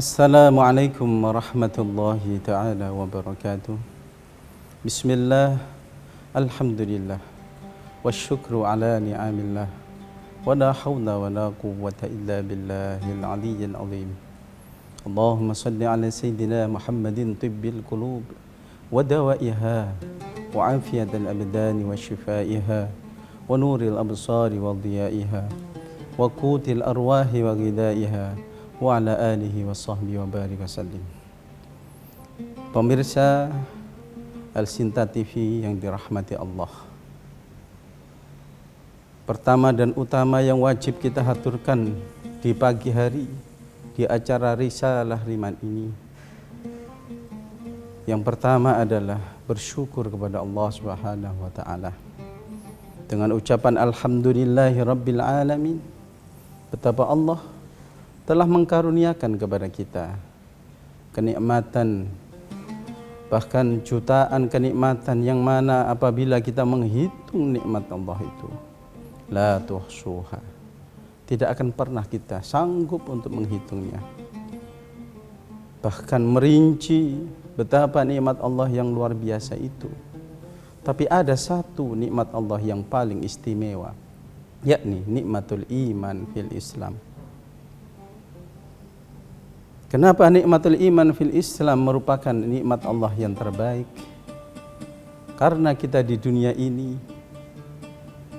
Assalamualaikum warahmatullahi ta'ala wabarakatuh. Bismillah, alhamdulillah, wasyukru ala ni'amillah, wa la hawla wa la quwwata illa billahil aliyyil azim. Allahumma salli ala sayyidina Muhammadin tibbil qulub wa dawaiha wa afiyatal abdani wa shifaiha wa nuril absari wa dhiyaiha wa qutil arwahi wa ghidaiha wa ala alihi wa sahbihi wa barik wa sallim. Pemirsa Al-Sinta TV yang dirahmati Allah, pertama dan utama yang wajib kita haturkan di pagi hari di acara Risalah Riman ini, yang pertama adalah bersyukur kepada Allah Subhanahu wa taala dengan ucapan alhamdulillahi rabbil alamin. Betapa Allah telah mengkaruniakan kepada kita kenikmatan, bahkan jutaan kenikmatan yang mana apabila kita menghitung nikmat Allah itu la tuhsuha, tidak akan pernah kita sanggup untuk menghitungnya, bahkan merinci betapa nikmat Allah yang luar biasa itu. Tapi ada satu nikmat Allah yang paling istimewa, yakni nikmatul iman fil Islam. Kenapa nikmatul iman fil Islam merupakan nikmat Allah yang terbaik? Karena kita di dunia ini,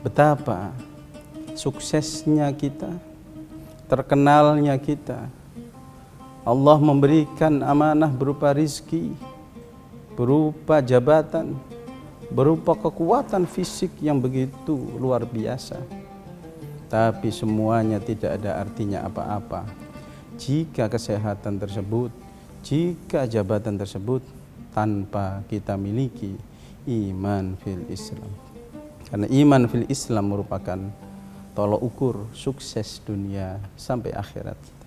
betapa suksesnya kita, terkenalnya kita, Allah memberikan amanah berupa rizki, berupa jabatan, berupa kekuatan fisik yang begitu luar biasa. Tapi semuanya tidak ada artinya apa-apa jika kesehatan tersebut, jika jabatan tersebut tanpa kita miliki iman fil Islam. Karena iman fil Islam merupakan tolok ukur sukses dunia sampai akhirat kita.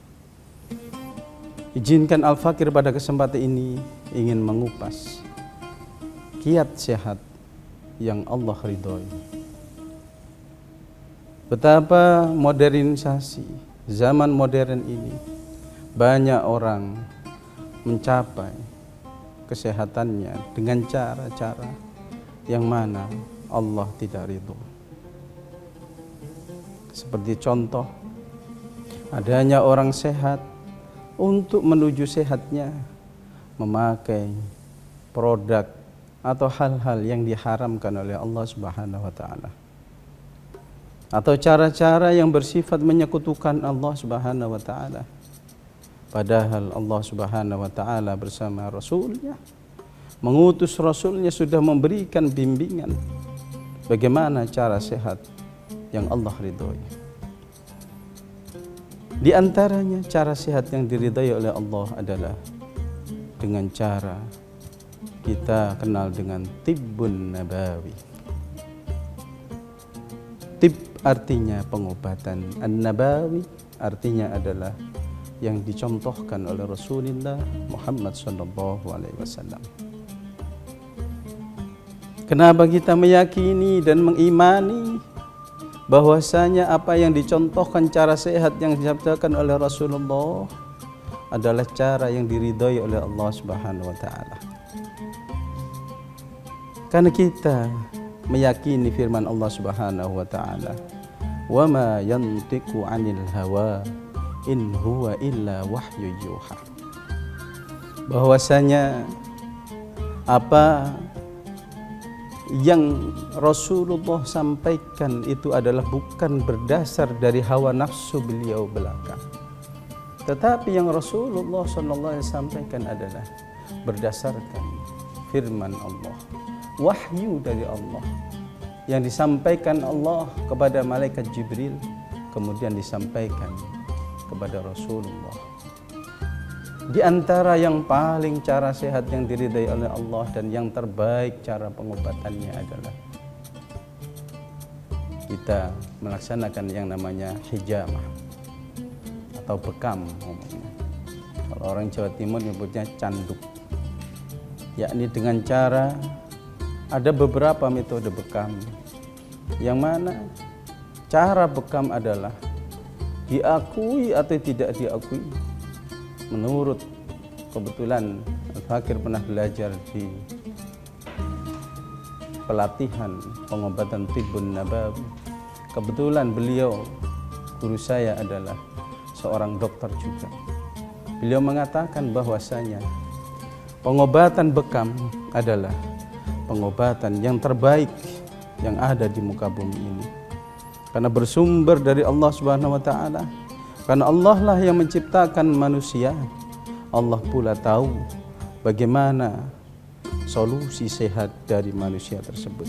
Izinkan Al-Fakir pada kesempatan ini ingin mengupas kiat sehat yang Allah ridhoi. Betapa modernisasi zaman modern ini, banyak orang mencapai kesehatannya dengan cara-cara yang mana Allah tidak ridho. Seperti contoh, adanya orang sehat, untuk menuju sehatnya memakai produk atau hal-hal yang diharamkan oleh Allah Subhanahu wa taala, atau cara-cara yang bersifat menyekutukan Allah Subhanahu wa taala. Padahal Allah Subhanahu wa taala bersama Rasulnya, mengutus Rasulnya, sudah memberikan bimbingan bagaimana cara sehat yang Allah ridhoi. Di antaranya cara sehat yang diridhai oleh Allah adalah dengan cara kita kenal dengan tibbun nabawi. Tib artinya pengobatan, an-nabawi artinya adalah yang dicontohkan oleh Rasulullah Muhammad SAW. Kenapa kita meyakini dan mengimani bahwasanya apa yang dicontohkan cara sehat yang disabdakan oleh Rasulullah adalah cara yang diridhai oleh Allah Subhanahu wa taala? Karena kita meyakini firman Allah Subhanahu wa taala, "Wa ma yantiqu 'anil hawa in huwa illa wahyu yuha." Bahwasanya apa yang Rasulullah sampaikan itu adalah bukan berdasar dari hawa nafsu beliau belaka, tetapi yang Rasulullah SAW sampaikan adalah berdasarkan firman Allah, wahyu dari Allah yang disampaikan Allah kepada malaikat Jibril, kemudian disampaikan kepada Rasulullah. Di antara yang paling cara sehat yang diridai oleh Allah dan yang terbaik cara pengobatannya adalah kita melaksanakan yang namanya hijamah atau bekam. Kalau orang Jawa Timur menyebutnya canduk, yakni dengan cara, ada beberapa metode bekam, yang mana cara bekam adalah diakui atau tidak diakui, menurut kebetulan Al-Fakir pernah belajar di pelatihan pengobatan Tibbun Nabawi. Kebetulan beliau, guru saya adalah seorang dokter juga. Beliau mengatakan bahwasanya pengobatan bekam adalah pengobatan yang terbaik yang ada di muka bumi ini. Karena bersumber dari Allah Subhanahu wa taala. Karena Allah lah yang menciptakan manusia. Allah pula tahu bagaimana solusi sehat dari manusia tersebut.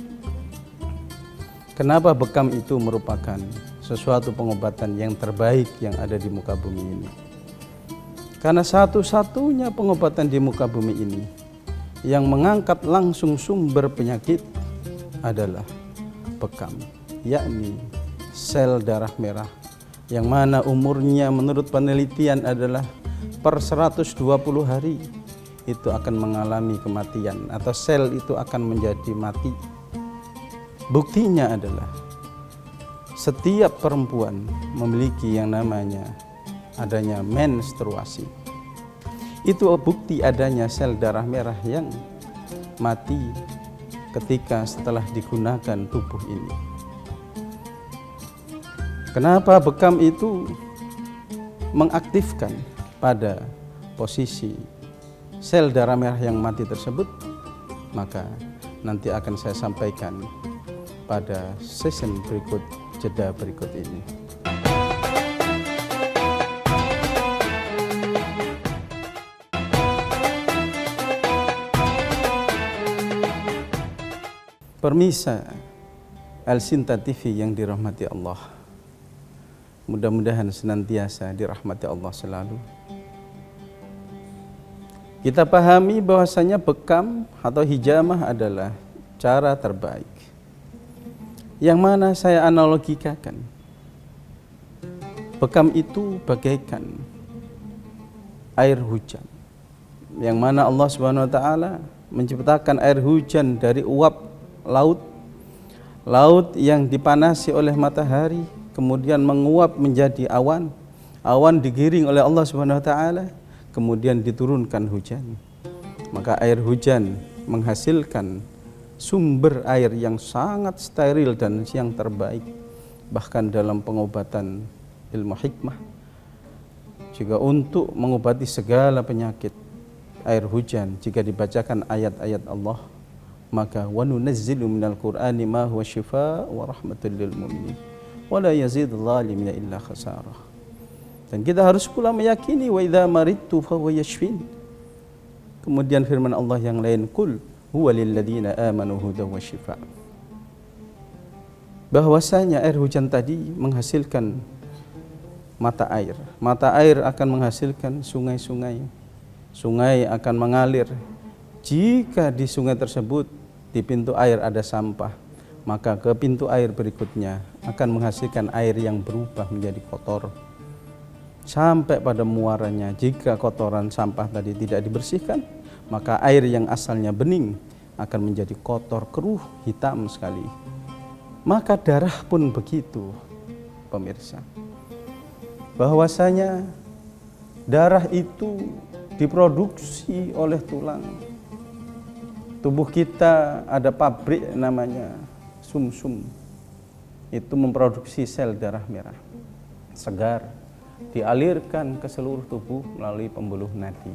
Kenapa bekam itu merupakan sesuatu pengobatan yang terbaik yang ada di muka bumi ini? Karena satu-satunya pengobatan di muka bumi ini yang mengangkat langsung sumber penyakit adalah bekam, yakni sel darah merah, yang mana umurnya menurut penelitian adalah per 120 hari itu akan mengalami kematian, atau sel itu akan menjadi mati. Buktinya adalah setiap perempuan memiliki yang namanya adanya menstruasi. Itu bukti adanya sel darah merah yang mati ketika setelah digunakan tubuh ini. Kenapa bekam itu mengaktifkan pada posisi sel darah merah yang mati tersebut? Maka nanti akan saya sampaikan pada season berikut, jeda berikut ini. Permisa Al-Sinta TV yang dirahmati Allah, mudah-mudahan senantiasa dirahmati Allah selalu. Kita pahami bahwasanya bekam atau hijamah adalah cara terbaik, yang mana saya analogikan bekam itu bagaikan air hujan, yang mana Allah Subhanahu wa taala menciptakan air hujan dari uap laut yang dipanasi oleh matahari, kemudian menguap menjadi awan. Awan digiring oleh Allah Subhanahu wa taala, kemudian diturunkan hujan. Maka air hujan menghasilkan sumber air yang sangat steril dan yang terbaik. Bahkan dalam pengobatan ilmu hikmah juga untuk mengobati segala penyakit, air hujan jika dibacakan ayat-ayat Allah, maka wa nunazzilu minal qur'ani ma huwa syifaa wa rahmatul lil mu'minin wa la yazidul zalimina illa khasarah. Dan kita harus pula meyakini wa idza maridtu fa huwa yashfin. Kemudian firman Allah yang lain, qul huwa lil ladzina amanu hudaw wa syifaa. Bahwasanya air hujan tadi menghasilkan mata air. Mata air akan menghasilkan sungai-sungai. Sungai akan mengalir. Jika di sungai tersebut, di pintu air ada sampah, maka ke pintu air berikutnya akan menghasilkan air yang berubah menjadi kotor. Sampai pada muaranya, jika kotoran sampah tadi tidak dibersihkan, maka air yang asalnya bening akan menjadi kotor, keruh, hitam sekali. Maka darah pun begitu, pemirsa. Bahwasanya darah itu diproduksi oleh tulang. Tubuh kita ada pabrik namanya sumsum. Itu memproduksi sel darah merah segar, dialirkan ke seluruh tubuh melalui pembuluh nadi.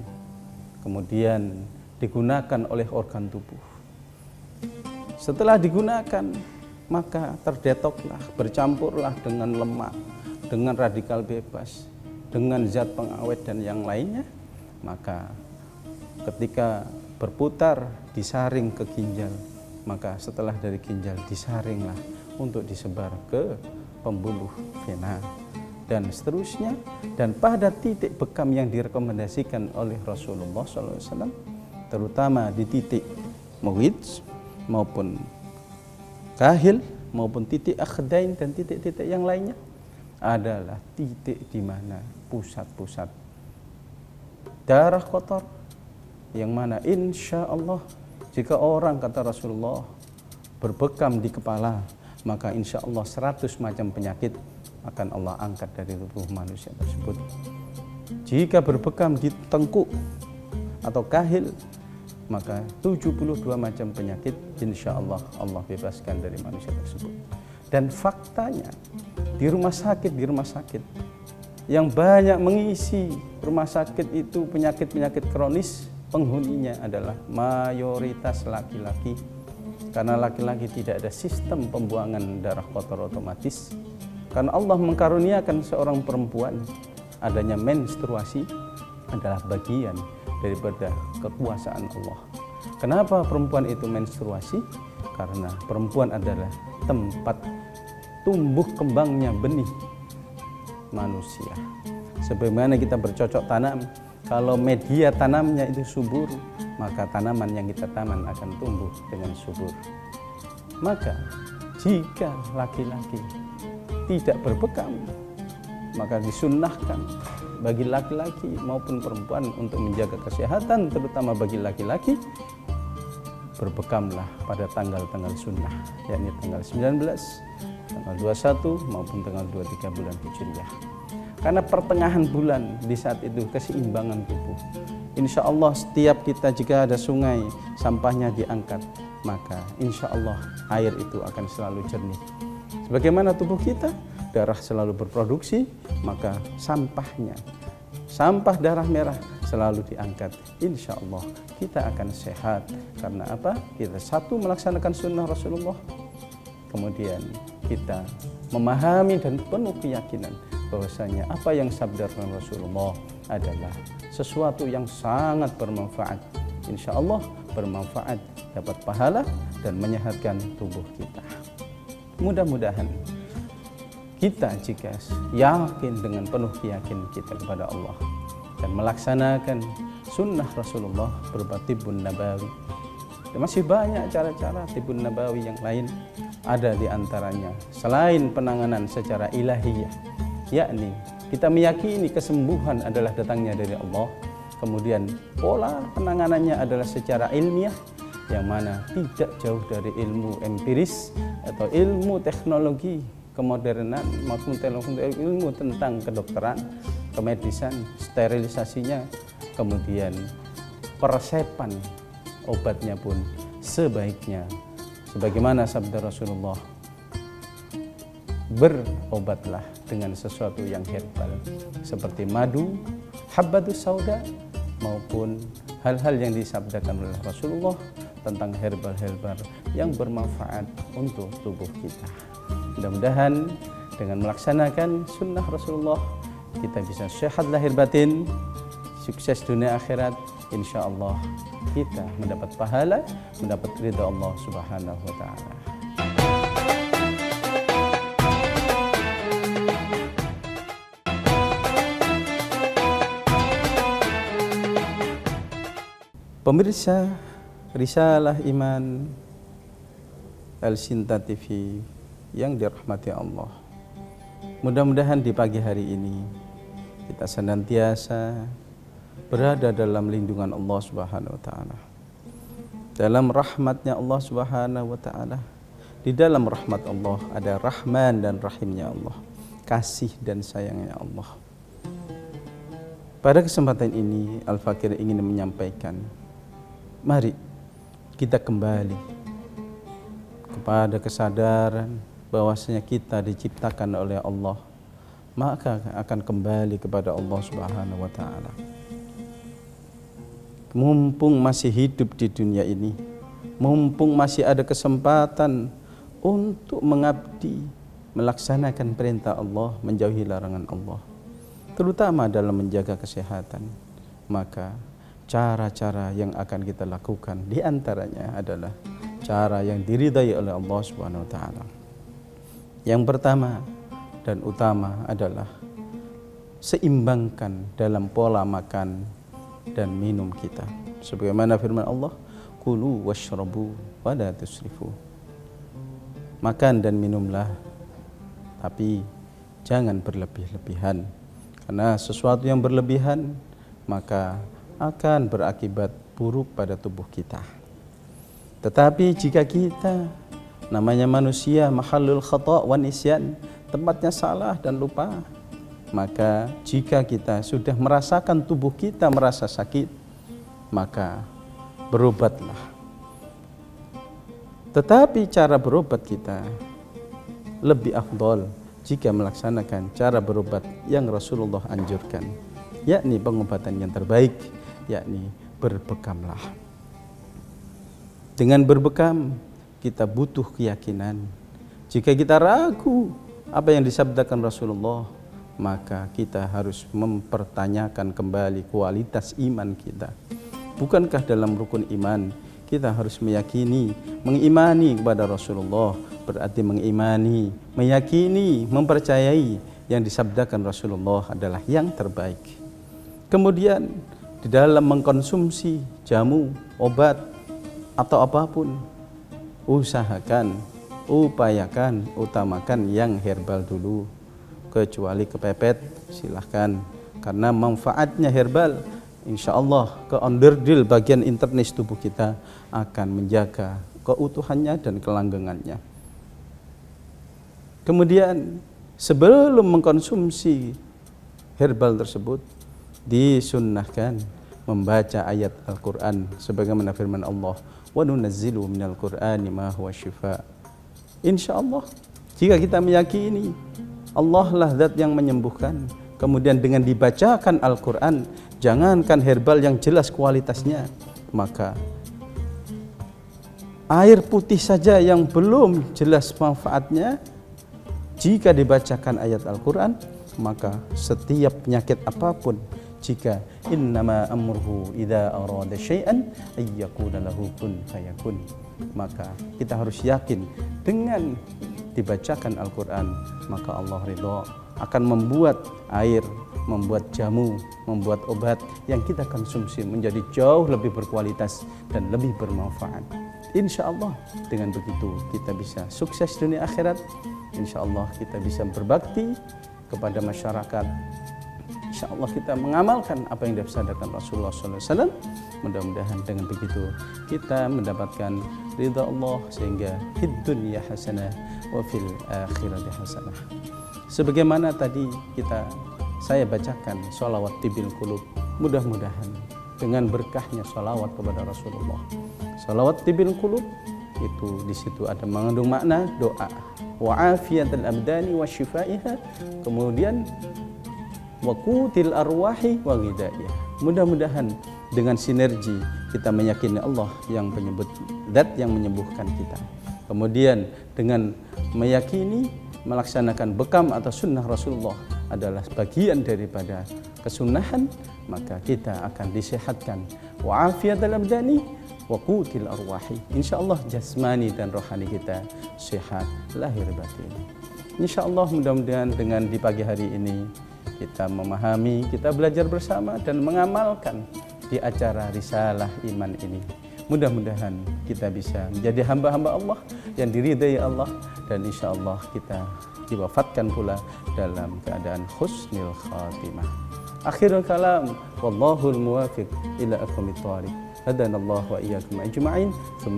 Kemudian digunakan oleh organ tubuh. Setelah digunakan, maka terdetoklah, bercampurlah dengan lemak, dengan radikal bebas, dengan zat pengawet dan yang lainnya. Maka ketika berputar disaring ke ginjal, maka setelah dari ginjal disaringlah untuk disebar ke pembuluh vena dan seterusnya. Dan pada titik bekam yang direkomendasikan oleh Rasulullah SAW, terutama di titik muhid maupun kahil maupun titik akhdain dan titik-titik yang lainnya, adalah titik di mana pusat-pusat darah kotor, yang mana insya Allah jika orang, kata Rasulullah, berbekam di kepala, maka insya Allah 100 macam penyakit akan Allah angkat dari tubuh manusia tersebut. jika berbekam di tengkuk atau kahil, maka 72 macam penyakit insya Allah Allah bebaskan dari manusia tersebut. Dan faktanya di rumah sakit yang banyak mengisi rumah sakit itu penyakit-penyakit kronis, penghuninya adalah mayoritas laki-laki. Karena laki-laki tidak ada sistem pembuangan darah kotor otomatis. Karena Allah mengkaruniakan seorang perempuan adanya menstruasi adalah bagian daripada kekuasaan Allah. Kenapa perempuan itu menstruasi? Karena perempuan adalah tempat tumbuh kembangnya benih manusia. Sebagaimana kita bercocok tanam, kalau media tanamnya itu subur, maka tanaman yang kita tanam akan tumbuh dengan subur. Maka jika laki-laki tidak berbekam, maka disunnahkan bagi laki-laki maupun perempuan untuk menjaga kesehatan, terutama bagi laki-laki, berbekamlah pada tanggal-tanggal sunnah, yakni tanggal 19, tanggal 21 maupun tanggal 23 bulan Hijriah. Karena pertengahan bulan di saat itu keseimbangan tubuh. Insya Allah setiap kita jika ada sungai sampahnya diangkat, maka insya Allah air itu akan selalu jernih. Sebagaimana tubuh kita, darah selalu berproduksi, maka sampah darah merah selalu diangkat. Insya Allah kita akan sehat. Karena apa? Kita satu melaksanakan sunnah Rasulullah, kemudian kita memahami dan penuh keyakinan bahwasanya apa yang sabdakan Rasulullah adalah sesuatu yang sangat bermanfaat. Insya Allah bermanfaat, dapat pahala dan menyehatkan tubuh kita. Mudah-mudahan kita jika yakin dengan penuh keyakinan kita kepada Allah dan melaksanakan sunnah Rasulullah berupa tibbun nabawi. Dan masih banyak cara-cara tibbun nabawi yang lain, ada di antaranya selain penanganan secara ilahiyah, yakni kita meyakini kesembuhan adalah datangnya dari Allah. Kemudian pola penanganannya adalah secara ilmiah, yang mana tidak jauh dari ilmu empiris atau ilmu teknologi kemodernan maupun ilmu tentang kedokteran, kemedisan, sterilisasinya, kemudian peresepan obatnya pun sebaiknya sebagaimana sabda Rasulullah, berobatlah dengan sesuatu yang herbal seperti madu, habbatus sauda, maupun hal-hal yang disabdakan oleh Rasulullah tentang herbal-herbal yang bermanfaat untuk tubuh kita. Mudah-mudahan dengan melaksanakan sunnah Rasulullah kita bisa sehat lahir batin, sukses dunia akhirat. Insya Allah kita mendapat pahala, mendapat ridha Allah Subhanahu wa Ta'ala. Pemirsa Risalah Iman Al-Sinta TV yang dirahmati Allah, mudah-mudahan di pagi hari ini kita senantiasa berada dalam lindungan Allah Subhanahu wa Ta'ala, dalam rahmatnya Allah Subhanahu wa Ta'ala. Di dalam rahmat Allah ada Rahman dan Rahimnya Allah, kasih dan sayangnya Allah. Pada kesempatan ini Al-Fakir ingin menyampaikan, mari kita kembali kepada kesadaran bahwasanya kita diciptakan oleh Allah, maka akan kembali kepada Allah Subhanahu wa Ta'ala. Mumpung masih hidup di dunia ini, mumpung masih ada kesempatan untuk mengabdi, melaksanakan perintah Allah, menjauhi larangan Allah, terutama dalam menjaga kesehatan, maka cara-cara yang akan kita lakukan diantaranya adalah cara yang diridai oleh Allah Subhanahu wa Ta'ala. Yang pertama dan utama adalah seimbangkan dalam pola makan dan minum kita. Sebagaimana firman Allah, kulu washrabu wa la tusrifu. Makan dan minumlah, tapi jangan berlebih-lebihan. Karena sesuatu yang berlebihan maka akan berakibat buruk pada tubuh kita. Tetapi jika kita, namanya manusia, mahallul khata' wa nisyan, tempatnya salah dan lupa, Maka jika kita sudah merasakan tubuh kita merasa sakit, maka berobatlah. Tetapi cara berobat kita lebih afdol jika melaksanakan cara berobat yang Rasulullah anjurkan, yakni pengobatan yang terbaik, yakni berbekamlah. Dengan berbekam kita butuh keyakinan. Jika kita ragu apa yang disabdakan Rasulullah, maka kita harus mempertanyakan kembali kualitas iman kita. Bukankah dalam rukun iman kita harus meyakini, mengimani kepada Rasulullah, berarti mengimani, meyakini, mempercayai yang disabdakan Rasulullah adalah yang terbaik. Kemudian di dalam mengkonsumsi jamu, obat atau apapun, usahakan, upayakan, utamakan yang herbal dulu. Kecuali kepepet silahkan, karena manfaatnya herbal insya Allah ke onderdil bagian internis tubuh kita akan menjaga keutuhannya dan kelanggengannya. Kemudian sebelum mengkonsumsi herbal tersebut disunnahkan membaca ayat Al-Quran sebagaimana firman Allah, wa nunazzilu minal Qur'ani ma huwa shifa. Insya Allah jika kita meyakini Allah lah zat yang menyembuhkan, kemudian dengan dibacakan Al-Quran, jangankan herbal yang jelas kualitasnya, maka air putih saja yang belum jelas manfaatnya, jika dibacakan ayat Al-Quran, maka setiap penyakit apapun, jika innama amruhu idza arada syai'an ayyakuna lahu kun fayakun, maka kita harus yakin dengan dibacakan Al-Quran, maka Allah ridho akan membuat air, membuat jamu, membuat obat yang kita konsumsi menjadi jauh lebih berkualitas dan lebih bermanfaat. Insya Allah dengan begitu kita bisa sukses dunia akhirat. Insya Allah kita bisa berbakti kepada masyarakat. Insya Allah kita mengamalkan apa yang disabdakan Rasulullah SAW. Mudah-mudahan dengan begitu kita mendapatkan ridha Allah, sehingga fid dunya hasanah wa fil akhirati hasanah. Sebagaimana tadi saya bacakan sholawat tibil qulub, mudah-mudahan dengan berkahnya sholawat kepada Rasulullah. Sholawat tibil qulub itu di situ ada mengandung makna doa, wa afiyatul abdani wa shifaiha, kemudian wa qutil arwahi wa ghidaiha. Mudah-mudahan dengan sinergi kita meyakini Allah yang penyebut, zat yang menyembuhkan kita. Kemudian dengan meyakini melaksanakan bekam atau sunnah Rasulullah adalah bagian daripada kesunahan, maka kita akan disehatkan. Wa afiyatul abdani wa qutil arwahi. Insyaallah jasmani dan rohani kita sehat lahir batin. Insyaallah mudah-mudahan dengan di pagi hari ini kita memahami, kita belajar bersama dan mengamalkan di acara Risalah Iman ini. Mudah-mudahan kita bisa menjadi hamba-hamba Allah yang diridai Allah, dan insya Allah kita diwafatkan pula dalam keadaan husnul khatimah. Akhirul kalam, wallahul muwafiq ila aqwamit thoriq. Hadanallahu wa iyyakum ajma'in.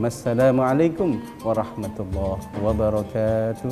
Assalamu alaikum warahmatullahi wabarakatuh.